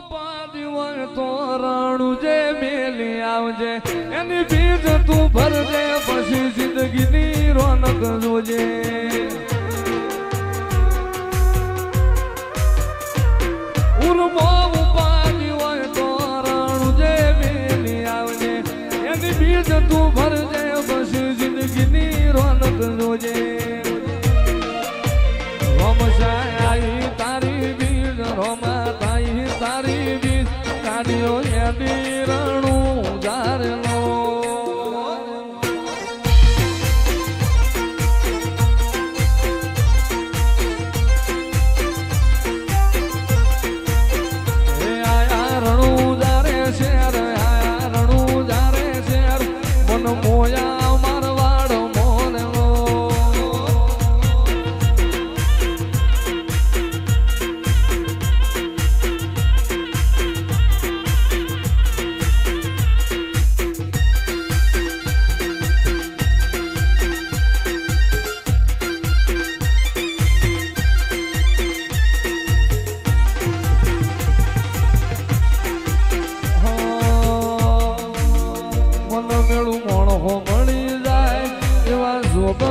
ઉપાધિ હોય તો રણું જે મેલી આવજે એની બીજ તું ભરજે પછી જિંદગીની રોનક જોજે ઉર્મો ઉપાધિ હોય તો રણું જે મેલી આવજે એની બીજ તું ભરજે પછી જિંદગીની રોનક જોજે રોમશાઈ તારી બીજ રોમા તાઈ તારી બીજ કાઢ્યો એની રણું જારેલો આયા રણું જારે શેર આયા રણું જારે શેર મન મોયા મારવાડ મોનેલો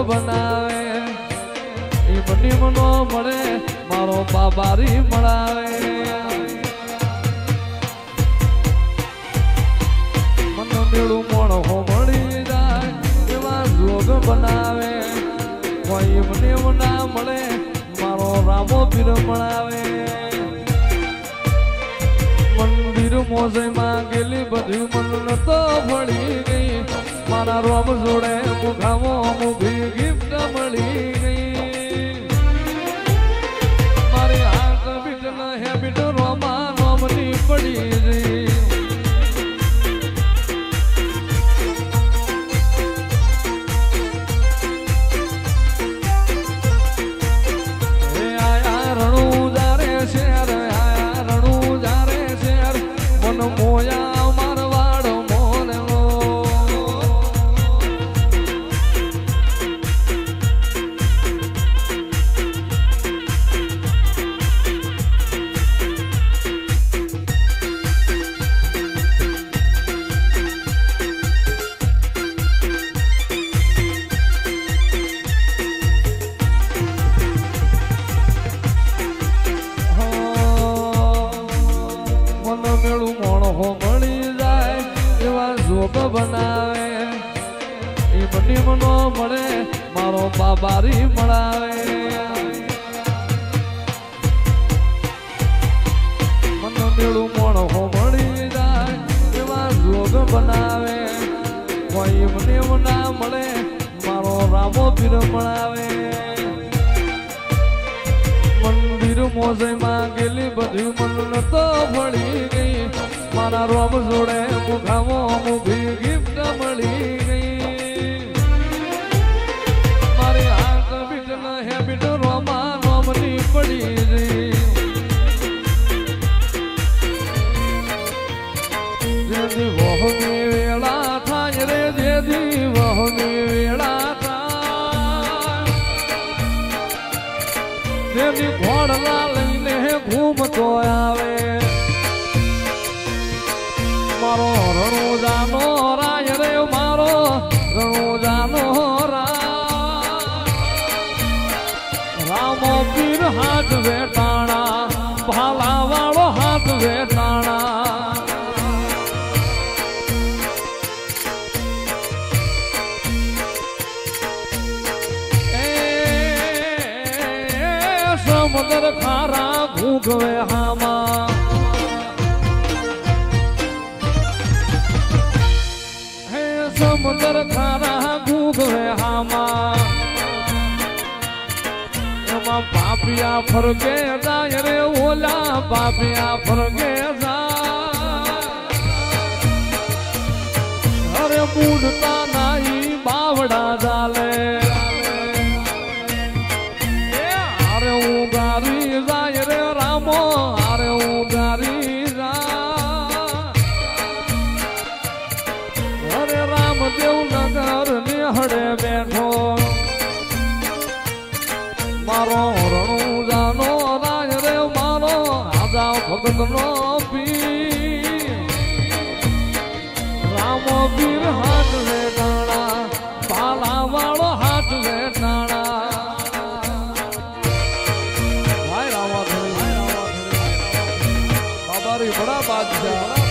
બનાવે એ બની મનો મળે મારો બાબારી મળાવે મન મેળું મોણો મળી જાય એવા જોગ બનાવે કોઈ મને ના મળે મારો રામો પીર મળાવે મંદિર મોજમાં ગયેલી બધી મન તો ભળી ગઈ મારા રોમ જોડે મુખામો મુખી ગિફ્ટ મળી ગઈ મારી હાથ બીટ ન હેબિટ રોમા નોમની પડી ગઈ આયા રણું જારે શેર આયા રણું જારે શેર મન મોયા મારવાડ મોનેલો મેળું મોણો મળી જાય એવા જોગ બનાવે એ બની મનો મળે મારો બાબારી મળાવે મન મેળું મોણો મળી જાય એવા જોગ બનાવે કોઈ મને ના મળે મારો રામો પીર મળાવે મંદિર મોજમાં ગયેલી બધી મન તો ભળી ગઈ મારા રોમ જોડે મુખામો મુખી ગિફ્ટ મળી ગઈ મારી હાથ બીટ ન હેબિટ રોમા નોમની પડી ગઈ જેથી વહની વેળા થાય રે જેથી વહની વેળા થાય જેથી ઘોડલા લઈને ઘૂમતો આવે મારો રણુજાનો રાય રે મારો રણુજાનો રામો પીર હાથ વેટાણા ભાલા વાળો હાથ વેટાણા સમુદ્ર ખારા ઘૂંઘવે હામાં સમુદ્ર ખારા ઘૂંઘવે હામાં એમાં પાપિયા ફરકે જાય રે ઓલા પાપિયા ફરકે જાય અરે મૂડતા નાઈ બાવડા ચાલે અરે ઉગારી જાય રે રામો અરે ઉગારી જાય અરે રામદેવ નગર નિહળે બેઠો મારો રણુજાનો રાજ રે મારો આજા ભગત નો પી વીર હાથ વે ટાણા ભાલા વાળો હાથ વે ટાણા ભાઈ રાવા બાબારી બડા બાદશાહ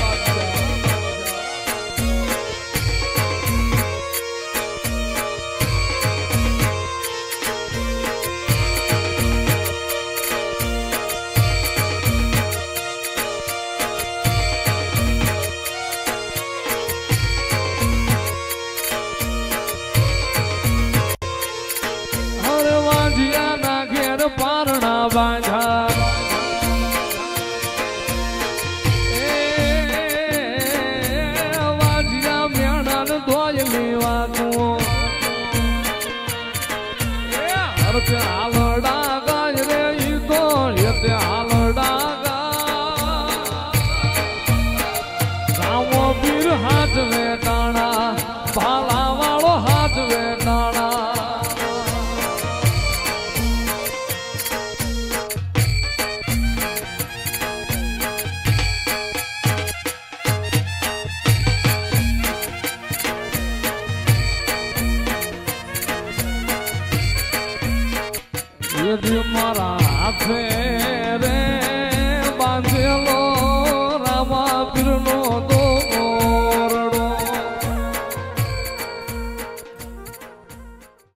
પારણા બાંધા વાજિયા મેણન ધોયલી વાતું હરતે હાલડા ગાય રે ઈ તો યતે હાલડા ગા રામો વીર હાથ વેટાણા ભાલા વાળો હાથ વેટાણા મારા હાથે